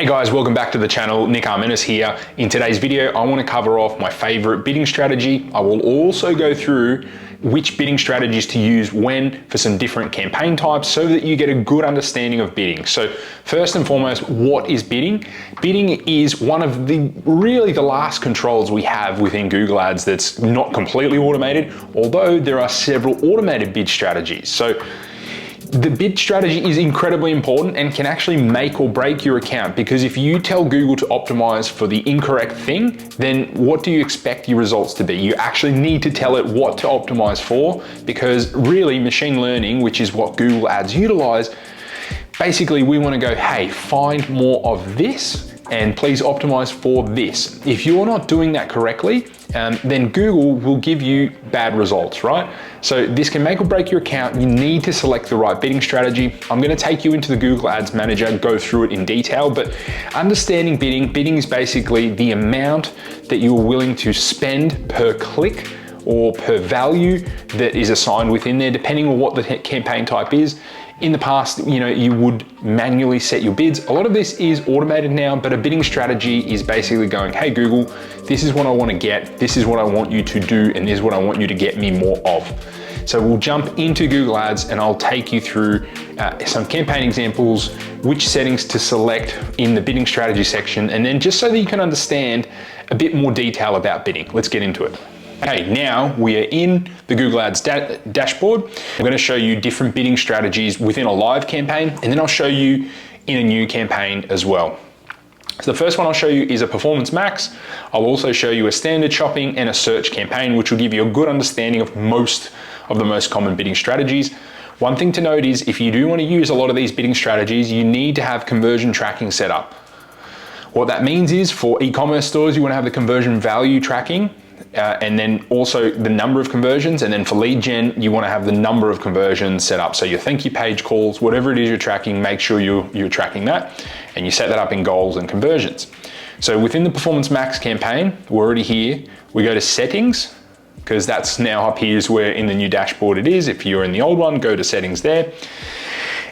Hey guys, welcome back to the channel. Nick Armenis here. In today's video, I want to cover off my favorite bidding strategy. I will also go through which bidding strategies to use when for some different campaign types so that you get a good understanding of bidding. So first and foremost, what is bidding? Bidding is one of the last controls we have within Google Ads that's not completely automated, although there are several automated bid strategies. So the bid strategy is incredibly important and can actually make or break your account, because if you tell Google to optimize for the incorrect thing, then what do you expect your results to be? You actually need to tell it what to optimize for, because really machine learning, which is what Google Ads utilize, basically we want to go, hey, find more of this and please optimize for this. If you're not doing that correctly, then Google will give you bad results, right? So this can make or break your account. You need to select the right bidding strategy. I'm gonna take you into the Google Ads Manager, go through it in detail, but understanding bidding is basically the amount that you're willing to spend per click or per value that is assigned within there, depending on what the campaign type is. In the past, you would manually set your bids. A lot of this is automated now, but a bidding strategy is basically going, hey Google, this is what I want to get, this is what I want you to do, and this is what I want you to get me more of. So we'll jump into Google Ads and I'll take you through some campaign examples, which settings to select in the bidding strategy section, and then just so that you can understand a bit more detail about bidding. Let's get into it. Okay, now we are in the Google Ads dashboard. I'm going to show you different bidding strategies within a live campaign, and then I'll show you in a new campaign as well. So the first one I'll show you is a performance max. I'll also show you a standard shopping and a search campaign, which will give you a good understanding of most of the most common bidding strategies. One thing to note is if you do want to use a lot of these bidding strategies, you need to have conversion tracking set up. What that means is for e-commerce stores, you want to have the conversion value tracking, and then also the number of conversions, and then for lead gen, you want to have the number of conversions set up. So your thank you page calls, whatever it is you're tracking, make sure you're tracking that, and you set that up in goals and conversions. So within the Performance Max campaign, we're already here. We go to settings, because that's now up here is where in the new dashboard it is. If you're in the old one, go to settings there.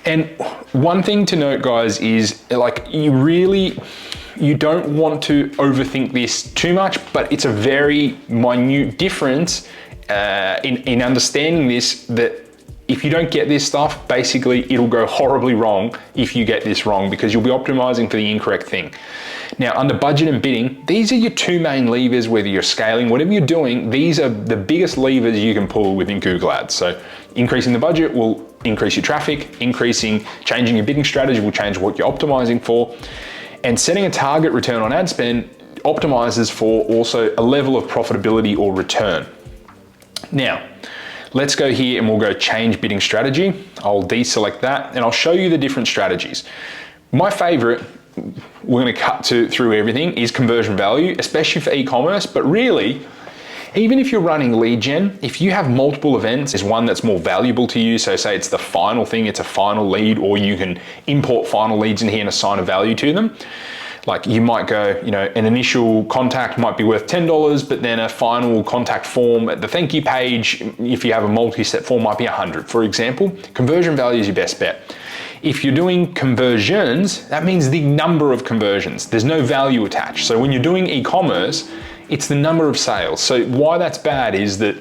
And one thing to note, guys, is like you don't want to overthink this too much, but it's a very minute difference in understanding this, that if you don't get this stuff, basically it'll go horribly wrong if you get this wrong, because you'll be optimizing for the incorrect thing. Now, under budget and bidding, these are your two main levers, whether you're scaling, whatever you're doing, these are the biggest levers you can pull within Google Ads. So increasing the budget will increase your traffic, changing your bidding strategy will change what you're optimizing for. And setting a target return on ad spend optimizes for also a level of profitability or return. Now, let's go here and we'll go change bidding strategy. I'll deselect that and I'll show you the different strategies. My favorite, we're going to cut through everything, is conversion value, especially for e-commerce, but really, even if you're running lead gen, if you have multiple events, there's one that's more valuable to you. So say it's the final thing, it's a final lead, or you can import final leads in here and assign a value to them. Like you might go, an initial contact might be worth $10, but then a final contact form at the thank you page, if you have a multi-step form, might be 100, for example. Conversion value is your best bet. If you're doing conversions, that means the number of conversions. There's no value attached. So when you're doing e-commerce, it's the number of sales. So why that's bad is that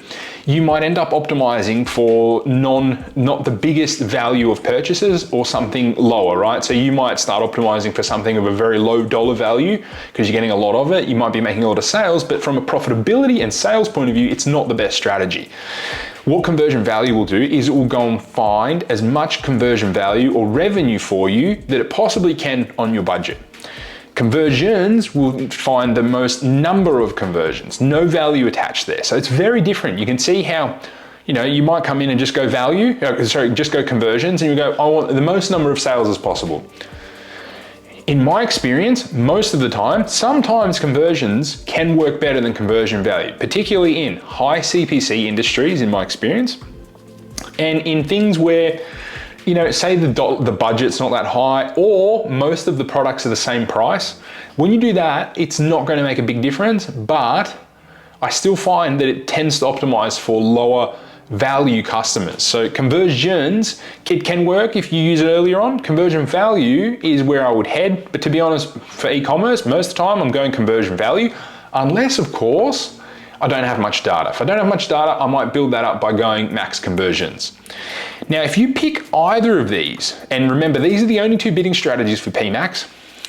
you might end up optimizing for not the biggest value of purchases or something lower, right? So you might start optimizing for something of a very low dollar value because you're getting a lot of it. You might be making a lot of sales, but from a profitability and sales point of view, it's not the best strategy. What conversion value will do is it will go and find as much conversion value or revenue for you that it possibly can on your budget. Conversions will find the most number of conversions, no value attached there. So it's very different. You can see how, you might come in and just go just go conversions, and you go, I want the most number of sales as possible. In my experience, most of the time, sometimes conversions can work better than conversion value, particularly in high CPC industries, in my experience, and in things where say the budget's not that high, or most of the products are the same price. When you do that, it's not going to make a big difference, but I still find that it tends to optimize for lower value customers. So conversions, it can work if you use it earlier on. Conversion value is where I would head. But to be honest, for e-commerce, most of the time I'm going conversion value, unless of course, I don't have much data. If I don't have much data, I might build that up by going max conversions. Now, if you pick either of these, and remember, these are the only two bidding strategies for PMax,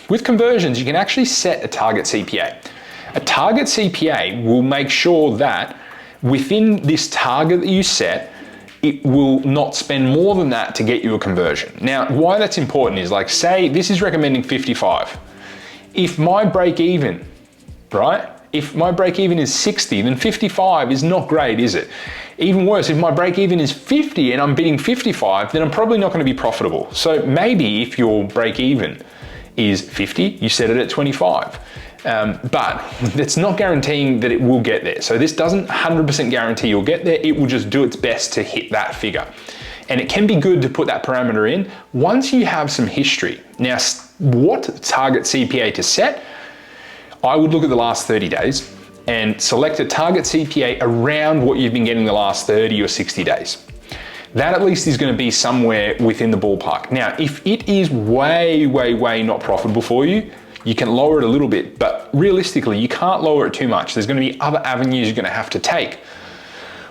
with conversions, you can actually set a target CPA. A target CPA will make sure that within this target that you set, it will not spend more than that to get you a conversion. Now, why that's important is, like, say this is recommending 55. If my break even, right? If my break even is 60, then 55 is not great, is it? Even worse, if my break even is 50 and I'm bidding 55, then I'm probably not going to be profitable. So maybe if your break even is 50, you set it at 25. But it's not guaranteeing that it will get there. So this doesn't 100% guarantee you'll get there. It will just do its best to hit that figure. And it can be good to put that parameter in once you have some history. Now, what target CPA to set? I would look at the last 30 days and select a target CPA around what you've been getting the last 30 or 60 days. That at least is going to be somewhere within the ballpark. Now, if it is way not profitable for you, you can lower it a little bit, but realistically, you can't lower it too much. There's going to be other avenues you're going to have to take,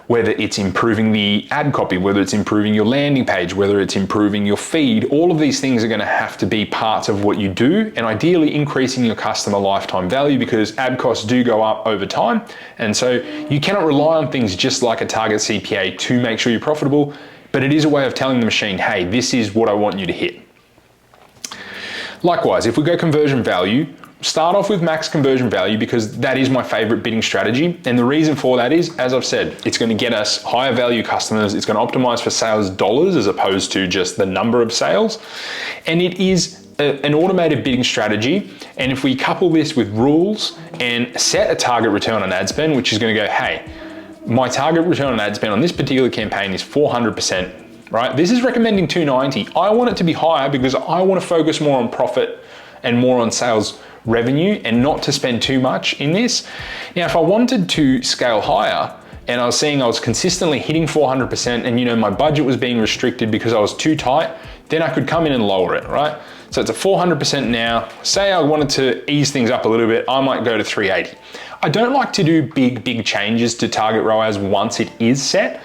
whether it's improving the ad copy, whether it's improving your landing page, whether it's improving your feed. All of these things are going to have to be parts of what you do, and ideally increasing your customer lifetime value, because ad costs do go up over time. And so you cannot rely on things just like a target CPA to make sure you're profitable, but it is a way of telling the machine, hey, this is what I want you to hit. Likewise, if we go conversion value, start off with max conversion value, because that is my favorite bidding strategy. And the reason for that is, as I've said, it's going to get us higher value customers. It's going to optimize for sales dollars as opposed to just the number of sales. And it is an automated bidding strategy. And if we couple this with rules and set a target return on ad spend, which is going to go, hey, my target return on ad spend on this particular campaign is 400%. Right? This is recommending 290. I want it to be higher because I want to focus more on profit and more on sales revenue and not to spend too much in this. Now, if I wanted to scale higher and I was seeing I was consistently hitting 400% and my budget was being restricted because I was too tight, then I could come in and lower it, right? So it's a 400% now. Say I wanted to ease things up a little bit, I might go to 380. I don't like to do big changes to target ROAS once it is set,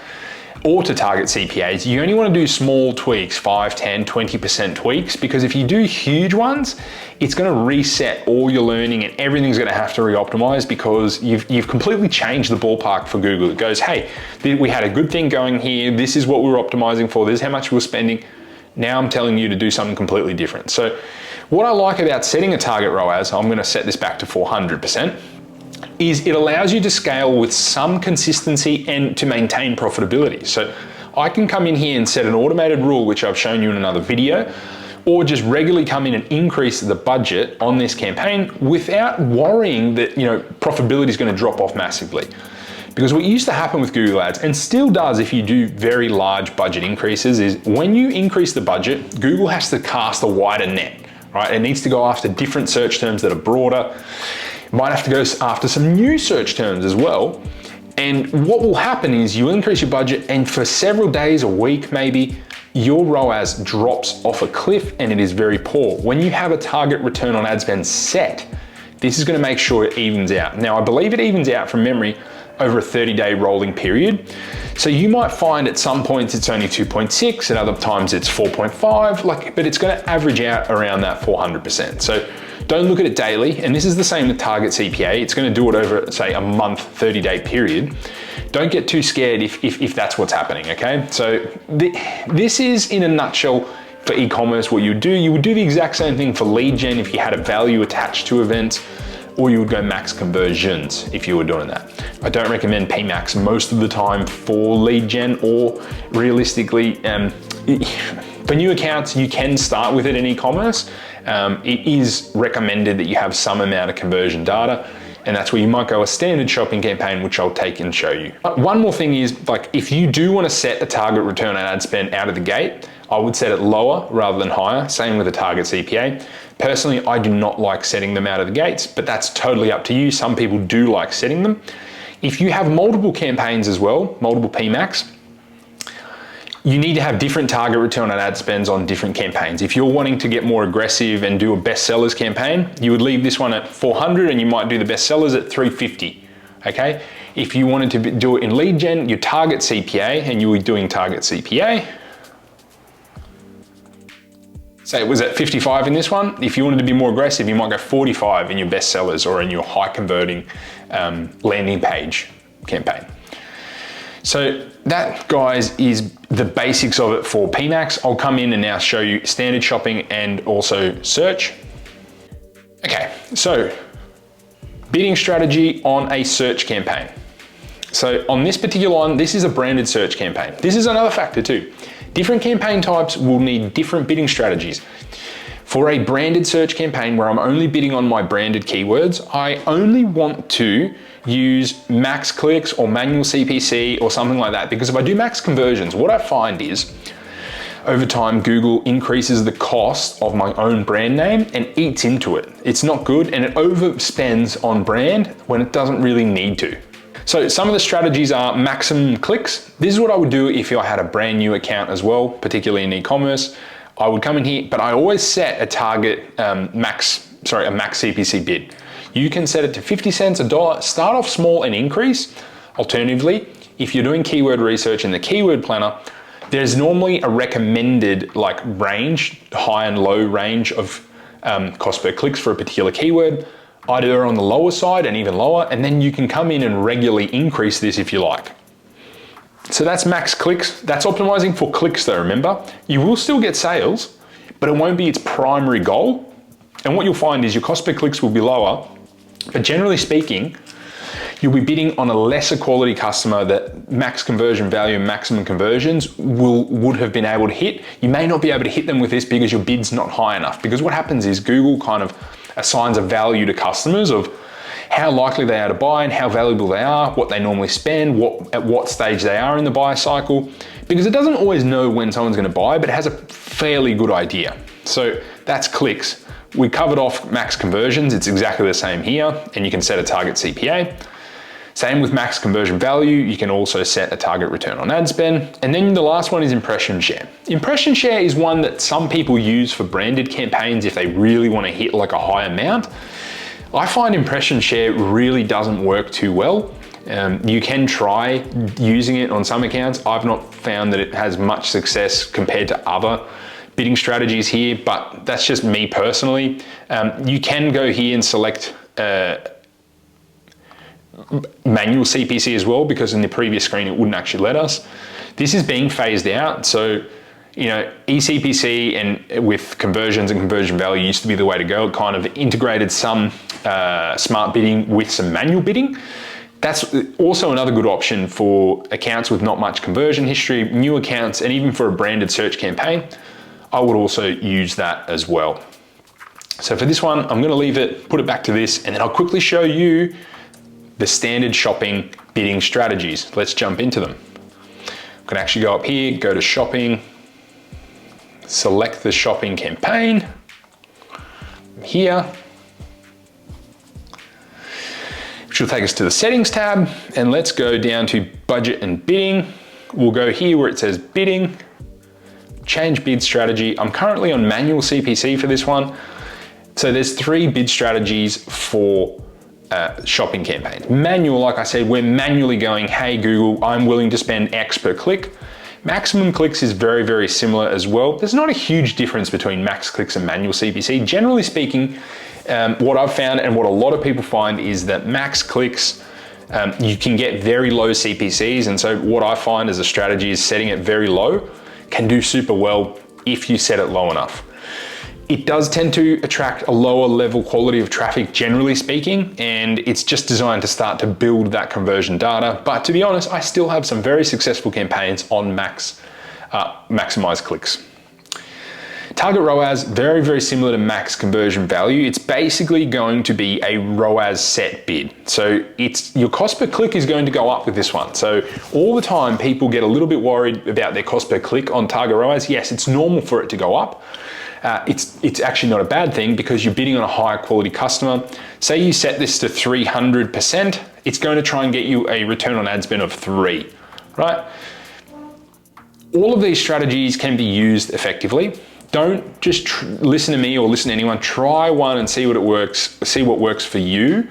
or to target CPAs. You only want to do small tweaks, 5, 10, 20% tweaks, because if you do huge ones, it's going to reset all your learning and everything's going to have to re-optimize, because you've completely changed the ballpark for Google. It goes, hey, we had a good thing going here. This is what we were optimizing for. This is how much we were spending. Now I'm telling you to do something completely different. So what I like about setting a target ROAS, I'm going to set this back to 400%, is it allows you to scale with some consistency and to maintain profitability. So I can come in here and set an automated rule, which I've shown you in another video, or just regularly come in and increase the budget on this campaign without worrying that profitability is going to drop off massively. Because what used to happen with Google Ads, and still does if you do very large budget increases, is when you increase the budget, Google has to cast a wider net, right? It needs to go after different search terms that are broader. Might have to go after some new search terms as well. And what will happen is you increase your budget, and for several days, a week maybe, your ROAS drops off a cliff and it is very poor. When you have a target return on ad spend set, this is going to make sure it evens out. Now, I believe it evens out from memory over a 30-day rolling period. So you might find at some points it's only 2.6, at other times it's 4.5, but it's going to average out around that 400%. So don't look at it daily, and this is the same with target CPA. It's going to do it over, say, a month, 30-day period. Don't get too scared if that's what's happening, okay? So this is, in a nutshell, for e-commerce, what you would do. You would do the exact same thing for lead gen if you had a value attached to events, or you would go max conversions if you were doing that. I don't recommend PMax most of the time for lead gen, or realistically, for new accounts, you can start with it in e-commerce. It is recommended that you have some amount of conversion data, and that's where you might go a standard shopping campaign, which I'll take and show you. One more thing is, if you do want to set a target return on ad spend out of the gate, I would set it lower rather than higher. Same with a target CPA. Personally, I do not like setting them out of the gates, but that's totally up to you. Some people do like setting them. If you have multiple campaigns as well, multiple PMax, you need to have different target return on ad spends on different campaigns. If you're wanting to get more aggressive and do a best sellers campaign, you would leave this one at 400 and you might do the best sellers at 350, okay? If you wanted to do it in lead gen, you target CPA and you were doing target CPA. Say it was at 55 in this one. If you wanted to be more aggressive, you might go 45 in your best sellers or in your high converting landing page campaign. So that, guys, is the basics of it for PMax. I'll come in and now show you standard shopping and also search. Okay, so bidding strategy on a search campaign. So on this particular one, this is a branded search campaign. This is another factor too. Different campaign types will need different bidding strategies. For a branded search campaign where I'm only bidding on my branded keywords, I only want to use max clicks or manual CPC or something like that, because if I do max conversions, what I find is over time, Google increases the cost of my own brand name and eats into it. It's not good, and it overspends on brand when it doesn't really need to. So some of the strategies are maximum clicks. This is what I would do if I had a brand new account as well, particularly in e-commerce. I would come in here, but I always set a target max CPC bid. You can set it to 50 cents, $1, start off small and increase. Alternatively, if you're doing keyword research in the keyword planner, there's normally a recommended range, high and low range of cost per clicks for a particular keyword. I'd err on the lower side and even lower, and then you can come in and regularly increase this if you like. So that's max clicks. That's optimizing for clicks though, remember? You will still get sales, but it won't be its primary goal. And what you'll find is your cost per clicks will be lower, but generally speaking, you'll be bidding on a lesser quality customer that max conversion value and maximum conversions would have been able to hit. You may not be able to hit them with this because your bid's not high enough. Because what happens is Google kind of assigns a value to customers of how likely they are to buy and how valuable they are, what they normally spend, at what stage they are in the buy cycle, because it doesn't always know when someone's going to buy, but it has a fairly good idea. So that's clicks. We covered off max conversions. It's exactly the same here, and you can set a target CPA. Same with max conversion value. You can also set a target return on ad spend. And then the last one is impression share. Impression share is one that some people use for branded campaigns if they really want to hit like a high amount. I find impression share really doesn't work too well. You can try using it on some accounts. I've not found that it has much success compared to other bidding strategies here, but that's just me personally. You can go here and select manual CPC as well, because in the previous screen it wouldn't actually let us. This is being phased out, so eCPC and with conversions and conversion value used to be the way to go. It kind of integrated some smart bidding with some manual bidding. That's also another good option for accounts with not much conversion history, new accounts, and even for a branded search campaign. I would also use that as well. So for this one, I'm going to leave it, put it back to this, and then I'll quickly show you the standard shopping bidding strategies. Let's jump into them. I can actually go up here, go to shopping, select the shopping campaign here, which will take us to the settings tab, and let's go down to budget and bidding. We'll go here where it says bidding, change bid strategy. I'm currently on manual CPC for this one. So there's 3 bid strategies for shopping campaigns. Manual, like I said, we're manually going, hey Google, I'm willing to spend X per click. Maximum clicks is very, very similar as well. There's not a huge difference between max clicks and manual CPC. Generally speaking, what I've found and what a lot of people find is that max clicks, you can get very low CPCs. And so what I find as a strategy is setting it very low can do super well if you set it low enough. It does tend to attract a lower level quality of traffic, generally speaking, and it's just designed to start to build that conversion data. But to be honest, I still have some very successful campaigns on maximize clicks. Target ROAS, very, very similar to max conversion value. It's basically going to be a ROAS set bid. So your cost per click is going to go up with this one. So all the time people get a little bit worried about their cost per click on target ROAS. Yes, it's normal for it to go up. It's actually not a bad thing because you're bidding on a higher quality customer. Say you set this to 300%, it's going to try and get you a return on ad spend of 3, right? All of these strategies can be used effectively. Don't just listen to me or listen to anyone. Try one and see what it works, see what works for you.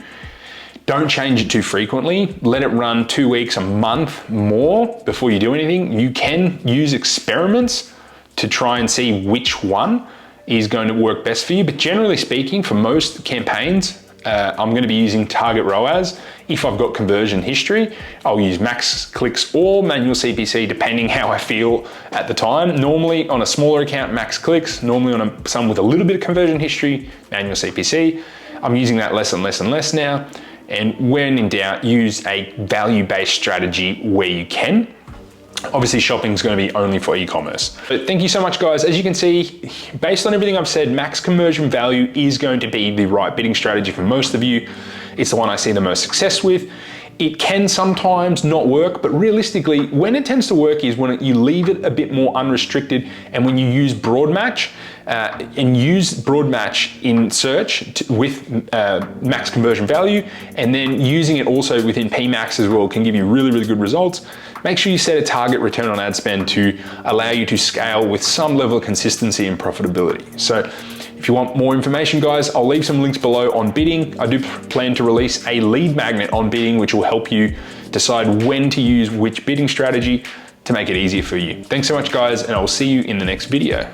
Don't change it too frequently. Let it run 2 weeks, a month more before you do anything. You can use experiments to try and see which one is going to work best for you. But generally speaking, for most campaigns, I'm going to be using target ROAS. If I've got conversion history, I'll use max clicks or manual CPC, depending how I feel at the time. Normally on a smaller account, max clicks. Normally on some with a little bit of conversion history, manual CPC. I'm using that less and less and less now. And when in doubt, use a value-based strategy where you can. Obviously, shopping is going to be only for e-commerce. But thank you so much, guys. As you can see, based on everything I've said, max conversion value is going to be the right bidding strategy for most of you. It's the one I see the most success with. It can sometimes not work, but realistically, when it tends to work is when you leave it a bit more unrestricted, and when you use broad match and use broad match in search with max conversion value, and then using it also within PMax as well can give you really, really good results. Make sure you set a target return on ad spend to allow you to scale with some level of consistency and profitability. So if you want more information, guys, I'll leave some links below on bidding. I do plan to release a lead magnet on bidding, which will help you decide when to use which bidding strategy to make it easier for you. Thanks so much, guys, and I'll see you in the next video.